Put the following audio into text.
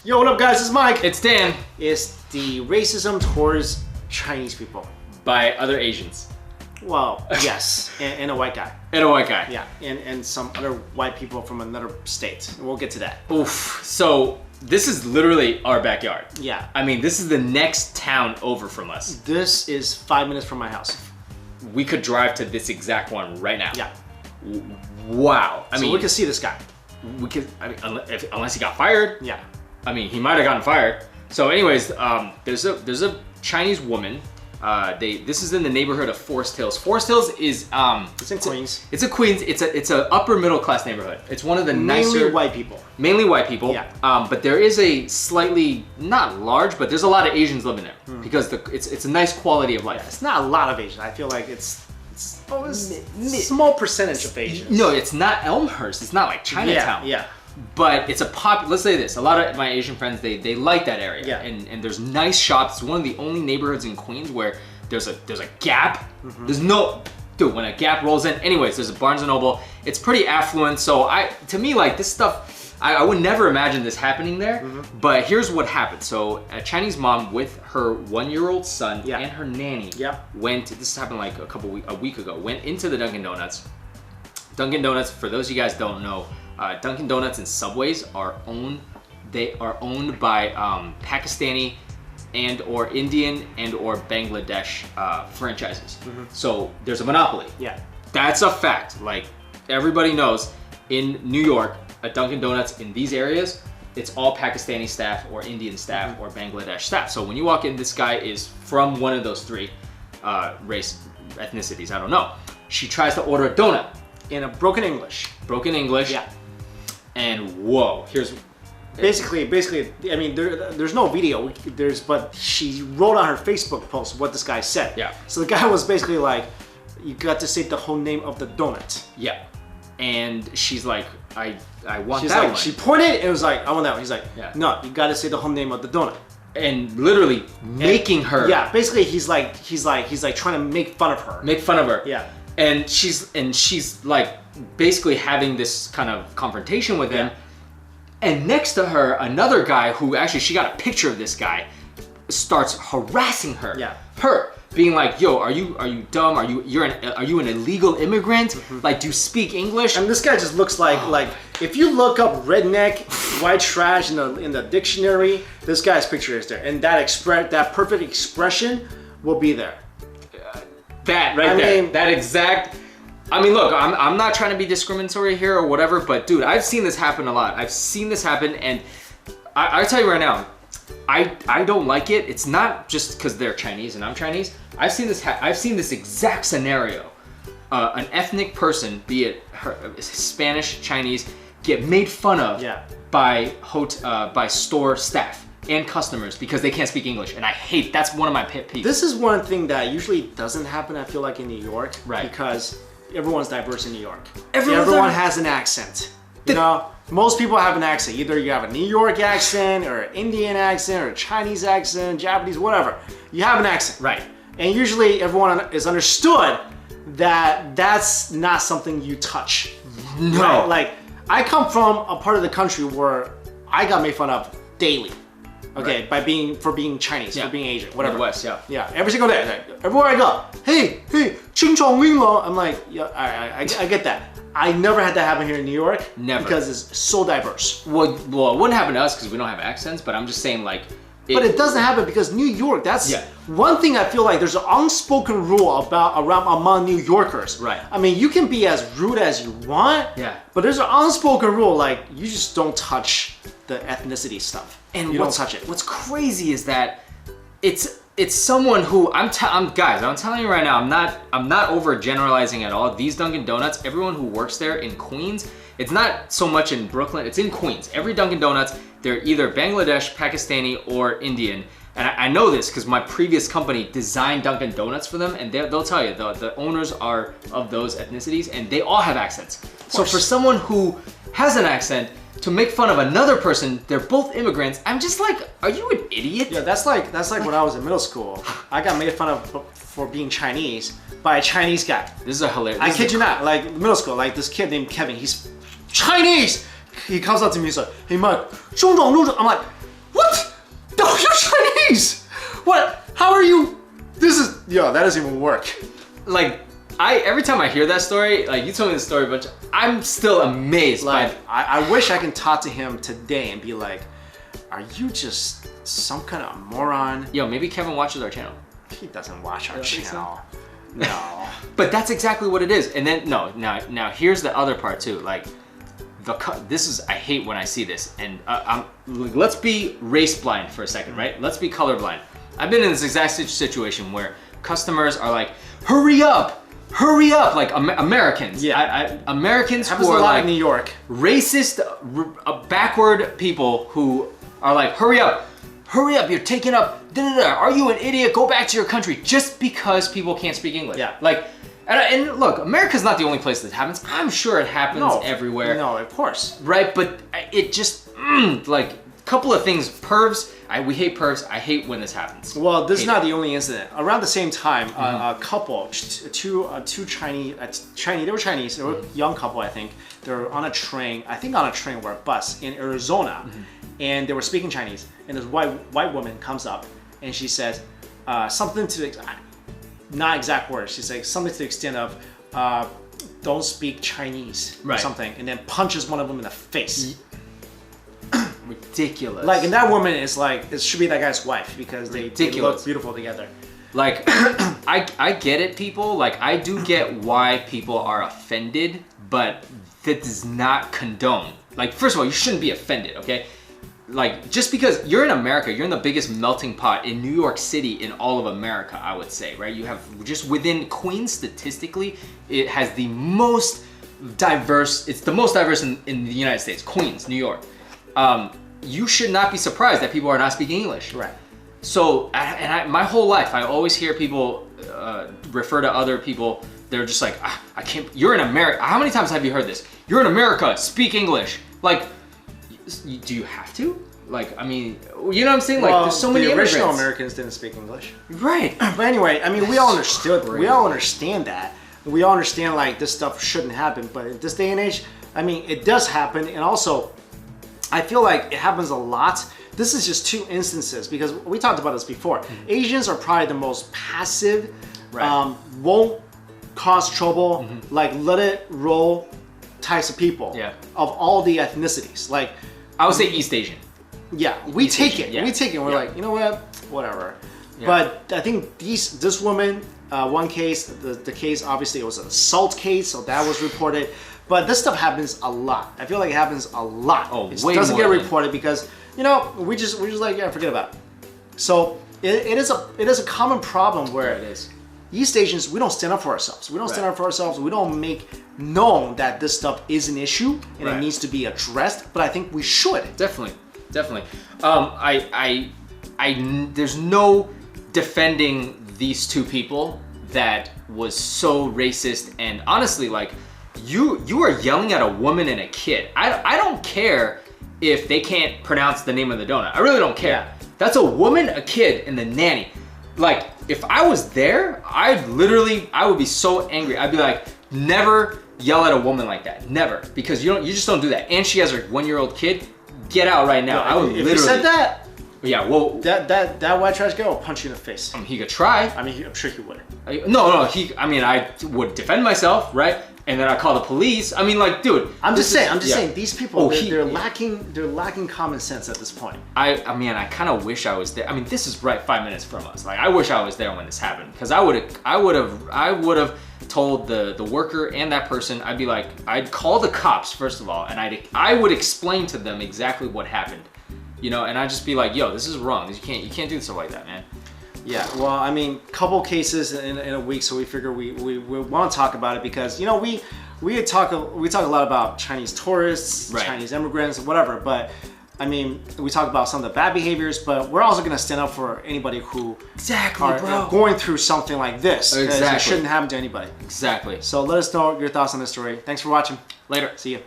Yo, what up guys, it's Mike. It's Dan. It's the racism towards Chinese people. By other Asians. Well, yes, and a white guy. And a white guy. Yeah, and some other white people from another state. We'll get to that. Oof. So this is literally our backyard. Yeah. I mean, this is the next town over from us. This is 5 minutes from my house. We could drive to this exact one right now. Yeah. Wow. I mean, we can see this guy. We could, I mean, unless he got fired. Yeah. I mean, he might have gotten fired. So anyways, there's a Chinese woman. This is in the neighborhood of Forest Hills. Forest Hills is it's in Queens. It's a Queens. It's a upper middle class neighborhood. It's one of the nicer. Mainly white people. Mainly white people. Yeah. But there is a slightly not large, but there's a lot of Asians living there because it's a nice quality of life. Yeah, it's not a lot of Asians. I feel like it's small percentage of Asians. No, it's not Elmhurst. It's not like Chinatown. Yeah. But it's let's say this, a lot of my Asian friends, they like that area. Yeah. And there's nice shops. It's one of the only neighborhoods in Queens where there's a Gap. There's no, dude, when a Gap rolls in, anyways, there's a Barnes & Noble. It's pretty affluent. So to me, like this stuff, I would never imagine this happening there. But here's what happened. So a Chinese mom with her 1-year-old son and her nanny went, this happened like a week ago, went into the Dunkin' Donuts. Dunkin' Donuts, for those of you guys don't know, Dunkin' Donuts and Subways are owned by Pakistani and or Indian and or Bangladesh franchises. So there's a monopoly. Yeah. That's a fact. Like everybody knows, in New York, at Dunkin' Donuts in these areas, it's all Pakistani staff or Indian staff or Bangladesh staff. So when you walk in, this guy is from one of those three ethnicities. I don't know. She tries to order a donut. In a broken English. Broken English. Yeah. And whoa, here's basically. I mean, there's no video. But she wrote on her Facebook post what this guy said. Yeah. So the guy was basically like, "You got to say the whole name of the donut." Yeah. And she's like, I want She's that like, one. she pointed and was like, "I want that one." He's like, Yeah. "No, you got to say the whole name of the donut." And literally making her. Yeah. Basically, he's like trying to make fun of her. Make fun of her. Yeah. And she's like basically having this kind of confrontation with him. And next to her, another guy who actually, she got a picture of this guy, starts harassing her. Yeah. Her being like, "Yo, are you dumb? Are you an illegal immigrant? Like, do you speak English?" And this guy just looks like if you look up redneck, white trash in the dictionary, this guy's picture is there, and that perfect expression will be there. That right there. That exact. I mean, look, I'm not trying to be discriminatory here or whatever, but dude, I've seen this happen a lot. I've seen this happen, and I tell you right now, I don't like it. It's not just because they're Chinese and I'm Chinese. I've seen this exact scenario. An ethnic person, be it Spanish, Chinese, get made fun of by store staff and customers because they can't speak English, and I hate. That's one of my pet peeves. This is one thing that usually doesn't happen, I feel like, in New York, right? Because everyone's diverse in New York. Everyone has an accent. You know, most people have an accent. Either you have a New York accent, or an Indian accent, or a Chinese accent, Japanese, whatever. You have an accent, right? And usually everyone is understood that that's not something you touch. No, right? Like I come from a part of the country where I got made fun of daily. Okay, for being Chinese, for being Asian, whatever. West, yeah. Every single day, like, everywhere I go, hey, ching chong ling lo. I'm like, yeah, I get that. I never had that happen here in New York. Never, because it's so diverse. Well, it wouldn't happen to us because we don't have accents. But I'm just saying, like, but it doesn't happen because New York. That's one thing I feel like there's an unspoken rule among New Yorkers. Right. I mean, you can be as rude as you want. Yeah. But there's an unspoken rule, like you just don't touch the ethnicity stuff. And you don't touch it. What's crazy is that it's someone who guys, I'm telling you right now, I'm not overgeneralizing at all. These Dunkin' Donuts, everyone who works there in Queens, it's not so much in Brooklyn, it's in Queens. Every Dunkin' Donuts, they're either Bangladesh, Pakistani, or Indian. And I know this because my previous company designed Dunkin' Donuts for them, and they'll tell you the owners are of those ethnicities, and they all have accents. So for someone who has an accent, to make fun of another person, they're both immigrants, I'm just like, are you an idiot? Yeah, that's like when I was in middle school. I got made fun of for being Chinese by a Chinese guy. This is a hilarious. I kid you not, like middle school, like this kid named Kevin, he's Chinese. He comes up to me, he's like, "Hey Mike, 中种入种." I'm like, No, you're Chinese. What? How are you? That doesn't even work. Like, every time I hear that story, like you told me the story, but I'm still amazed. Like, I wish I can talk to him today and be like, are you just some kind of moron? Yo, maybe Kevin watches our channel. He doesn't watch our channel. No. But that's exactly what it is. And then now here's the other part too. Like, I hate when I see this. And let's be race blind for a second, right? Let's be colorblind. I've been in this exact situation where customers are like, hurry up, like Americans. Yeah. Americans happens who are a lot like in New York. Racist, backward people who are like, hurry up, you're taking up, are you an idiot? Go back to your country, just because people can't speak English. Yeah. Like, and look, America's not the only place that happens. I'm sure it happens everywhere. No, of course. Right, but it just, like, a couple of things, pervs, we hate pervs, I hate when this happens. Well, this is not the only incident. Around the same time, a couple, two Chinese, they were Chinese, they were a young couple, I think. They were on a train or a bus in Arizona, and they were speaking Chinese, and this white woman comes up, and she says something to the, not exact words, she's like something to the extent of, don't speak Chinese, or something, and then punches one of them in the face. Ridiculous. Like, and that woman is like, it should be that guy's wife because they look beautiful together. Like, I get it, people. Like, I do get why people are offended, but that does not condone. Like, first of all, you shouldn't be offended, okay? Like, just because you're in America, you're in the biggest melting pot in New York City in all of America, I would say, right? You have just within Queens, statistically, it has the most diverse, it's the most diverse in the United States, Queens, New York. You should not be surprised that people are not speaking English. Right. So, my whole life, I always hear people refer to other people, they're just like, I can't, you're in America. How many times have you heard this? You're in America, speak English. Like, do you have to? Like, I mean, you know what I'm saying? Like, there's so many immigrants. The original Americans didn't speak English. Right. But anyway, I mean, we all understand that. We all understand, like, this stuff shouldn't happen. But in this day and age, I mean, it does happen. And also, I feel like it happens a lot. This is just two instances because we talked about this before. Asians are probably the most passive, won't cause trouble, like let it roll types of people of all the ethnicities. Like, I would say East Asian. Yeah, we take it. We take it. We're like, you know what? Whatever. Yeah. But I think this woman, one case, the case, obviously it was an assault case, so that was reported. But this stuff happens a lot. I feel like it happens a lot. Oh, it way doesn't more get reported because, you know, we just like, yeah, forget about it. So it is a common problem where it is. East Asians, we don't stand up for ourselves. We don't stand up for ourselves. We don't make known that this stuff is an issue and it needs to be addressed. But I think we should. Definitely. There's no defending these two people that was so racist, and honestly, like, you are yelling at a woman and a kid. I don't care if they can't pronounce the name of the donut. I really don't care. That's a woman, a kid, and the nanny. Like, if I was there, I would be so angry. I'd be like, never yell at a woman like that. Never. Because you just don't do that. And she has her 1-year-old kid. Get out right now. I would if you said that, yeah, well, that white trash guy will punch you in the face. I mean, he could try. I mean, I'm sure he would. No, I would defend myself, right? And then I call the police. I mean, like, dude. I'm just saying, these people, they're lacking common sense at this point. I kind of wish I was there. I mean, this is right 5 minutes from us. Like, I wish I was there when this happened, because I would have told the worker and that person. I'd be like, I'd call the cops first of all, and I would explain to them exactly what happened, you know, and I'd just be like, yo, this is wrong. You can't do stuff like that, man. Yeah, well, I mean, couple cases in a week, so we figure we want to talk about it because, you know, we talk a lot about Chinese tourists, Chinese immigrants, whatever, but I mean, we talk about some of the bad behaviors, but we're also going to stand up for anybody who are going through something like this. Because it shouldn't happen to anybody. Exactly. So let us know your thoughts on this story. Thanks for watching. Later. See you.